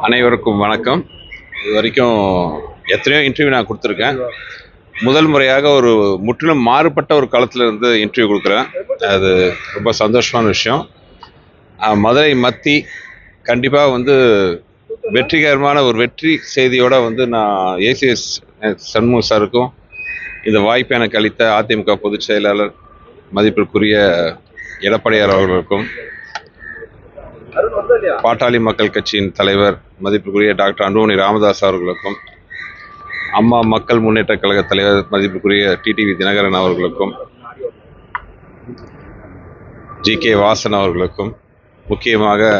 அனைவருக்கும் வணக்கம். இது வரைக்கும் எத்தனையோ இன்டர்வியூ நான் கொடுத்துருக்கேன். முதல் முறையாக ஒரு முற்றிலும் மாறுபட்ட ஒரு களத்தில் இருந்து இன்டர்வியூ கொடுக்குறேன். அது ரொம்ப சந்தோஷமான விஷயம். மதுரை மத்தி கண்டிப்பாக வெற்றிகரமான ஒரு வெற்றி செய்தியோடு நான் ஏசிஎஸ் சண்முக சாருக்கும் இந்த வாய்ப்பை எனக்கு அளித்த அதிமுக பொதுச் செயலாளர் மதிப்பிற்குரிய எடப்பாடியார் அவர்களுக்கும், பாட்டாளி மக்கள் கட்சியின் தலைவர் மதிப்புக்குரிய டாக்டர் அன்புமணி ராமதாஸ் அவர்களுக்கும், அம்மா மக்கள் முன்னேற்ற கழக தலைவர் மதிப்புக்குரிய டிடிவி தினகரன் அவர்களுக்கும், ஜி.கே. வாசன் அவர்களுக்கும், முக்கியமாக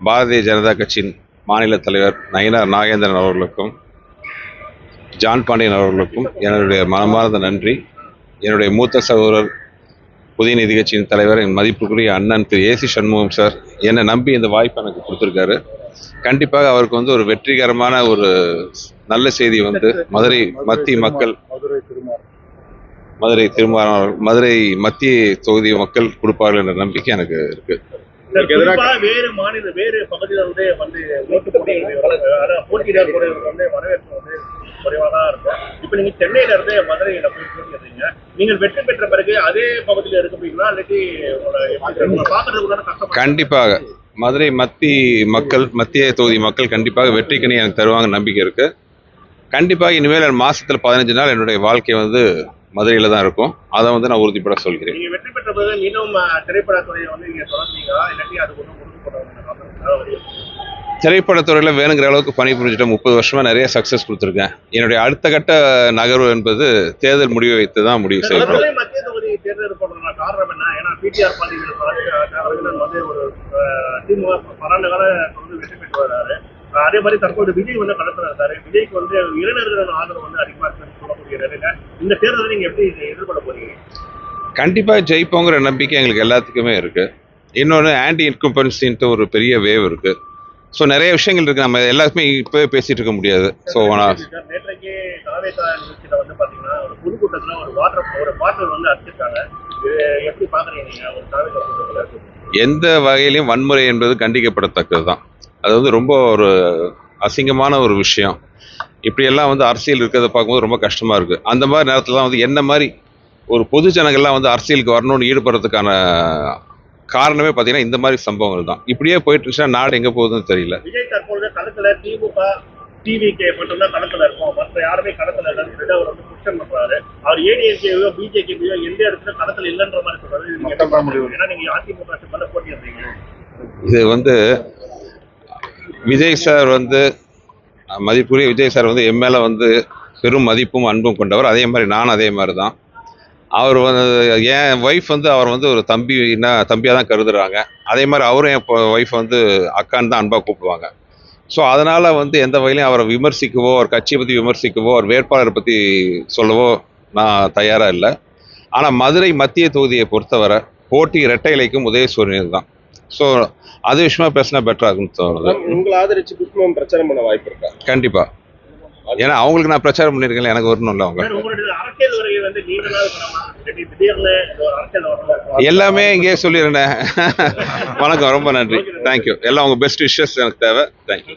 பாரதிய ஜனதா கட்சியின் மாநில தலைவர் நயினார் நாகேந்திரன் அவர்களுக்கும், ஜான் பாண்டியன் அவர்களுக்கும் என்னுடைய மனமார்ந்த நன்றி. என்னுடைய மூத்த சகோதரர் புதிய நீதி கட்சியின் தலைவர் என் மதிப்புக்குரிய அண்ணன் திரு ஏசி சண்முகம் சார் என்னை நம்பி இந்த வாய்ப்பை எனக்கு கொடுத்துருக்காரு. கண்டிப்பாக அவருக்கு ஒரு வெற்றிகரமான ஒரு நல்ல செய்தி மதுரை மத்திய மக்கள், மதுரை மத்திய தொகுதி மக்கள் கொடுப்பார்கள் என்ற நம்பிக்கை எனக்கு இருக்கு. வேறு மாநில வேறு பகுதியில் குறைவாக இருக்கும். இப்ப நீங்க சென்னையில இருந்து மதுரையில போய் போட்டிடுறீங்க. நீங்கள் வெற்றி பெற்ற பிறகு அதே பகுதியில் இருக்க போறீங்களா, இல்லாட்டி கண்டிப்பாக மதுரை மத்திய தொகுதி மக்கள் கண்டிப்பாக வெற்றிக்கணி எனக்கு தருவாங்க நம்பிக்கை இருக்கு. கண்டிப்பாக இனிமேல் மாசத்துல 15 நாள் என்னுடைய வாழ்க்கை மதுரையில தான் இருக்கும். அதை நான் உறுதிப்பட சொல்கிறேன். நீங்க வெற்றி பெற்ற பிறகு இன்னும் திரைப்படத்துறையை நீங்க தொடர்ந்தீங்களா, இல்லாட்டி அது ஒன்றும் திரைப்படத்துறையில் வேணுங்கிற அளவுக்கு பணிபுரிஞ்சிட்டேன். 30 வருஷமா நிறைய சக்சஸ் கொடுத்துருக்கேன். என்னுடைய அடுத்த கட்ட நகர்வு என்பது தேர்தல் முடிவை வைத்து தான் முடிவு செய்யப்படும். மத்திய தொகுதி தேர்தல் போடுறதுக்கான காரணம் என்ன? ஏன்னா பிடிஆர் பாண்டியன் ஒரு திமுக பரந்த கால வெற்றி பெற்று வர்றாரு. அதே மாதிரி தற்போது விஜய் களத்துல இருக்காரு. விஜய்க்கு இளைஞர்கள் ஆதரவு அதிகமா இருக்குன்னு சொல்லக்கூடிய நிலையில இந்த தேர்தலை நீங்க எப்படி எதிர்கொள்ள போறீங்க? கண்டிப்பா ஜெயிப்போங்கிற நம்பிக்கை எங்களுக்கு எல்லாத்துக்குமே இருக்கு. இன்னொன்று ஆன்டி இன்கம்பன்சின்ட்டு ஒரு பெரிய வேவ் இருக்கு. ஸோ நிறைய விஷயங்கள் இருக்கு. நம்ம எல்லாருக்குமே இப்போவே பேசிட்டு இருக்க முடியாது. ஸோ நேற்றைக்கு காவேசா நிகழ்ச்சியில் பார்த்தீங்கன்னா ஒரு பொதுக்கூட்டத்தில் ஒரு பாட்டில் அடிச்சிருக்காங்க. எப்படி பார்க்குறீங்க? எந்த வகையிலையும் வன்முறை என்பது கண்டிக்கப்படத்தக்கது தான். அது ரொம்ப ஒரு அசிங்கமான ஒரு விஷயம். இப்படியெல்லாம் அரசியல் இருக்கிறத பார்க்கும்போது ரொம்ப கஷ்டமா இருக்கு. அந்த மாதிரி நேரத்தில் தான் என்ன மாதிரி ஒரு பொது ஜனங்கள்லாம் அரசியலுக்கு வரணும்னு ஈடுபடுறதுக்கான காரணமே பார்த்தீங்கன்னா இந்த மாதிரி சம்பவங்கள் தான். இப்படியே போயிட்டு இருந்துச்சுன்னா நாடு எங்க போகுதுன்னு தெரியல. விஜய் தற்பொழுது களத்துல திமுக டிவிகே மட்டும்தான் களத்துல இருக்கும், மற்ற யாருமே களத்துல இல்லைன்னு அவர் குற்றம் பண்றாரு. அவர் ஏடிஎம்கேயோ பிஜேபியோ எந்த இடத்துல களத்துல இல்லைன்ற மாதிரி சொல்றாரு. ஏன்னா நீங்க அதிமுக மேல போட்டிடுறீங்க. இது விஜய் சார் மதிப்புரிய விஜய் சார் என் மேல பெரும் மதிப்பும் அன்பும் கொண்டவர். அதே மாதிரி நான் அதே மாதிரி தான். அவர் என் ஒய்ஃப் அவர் ஒரு தம்பியாக தான் கருதுறாங்க. அதே மாதிரி அவரும் என் ஒய்ஃப் அக்கான்னு தான் அன்பாக கூப்பிடுவாங்க. ஸோ அதனால் எந்த வகையிலையும் அவரை விமர்சிக்கவோ, அவர் கட்சியை பற்றி விமர்சிக்கவோ, அவர் வேட்பாளரை பற்றி சொல்லவோ நான் தயாராக இல்லை. ஆனால் மதுரை மத்திய தொகுதியை பொறுத்தவரை போட்டி இரட்டை இலைக்கும் உதயசூரியன் தான். ஸோ அது விஷயமா பேசினா பெட்டராக இருக்குன்னு தோணுது. உங்களை ஆதரிச்சு புஷ்பம் பிரச்சாரம் பண்ண வாய்ப்பு இருக்கா? கண்டிப்பாக. ஏன்னா அவங்களுக்கு நான் பிரச்சாரம் பண்ணியிருக்கேன், எனக்கு வரணும் இல்லை. அவங்க எல்லாமே இங்கே சொல்லிடுறேன். வணக்கம், ரொம்ப நன்றி, தேங்க்யூ. எல்லாம் உங்க பெஸ்ட் விஷஸ் எனக்கு தேவை. தேங்க்யூ.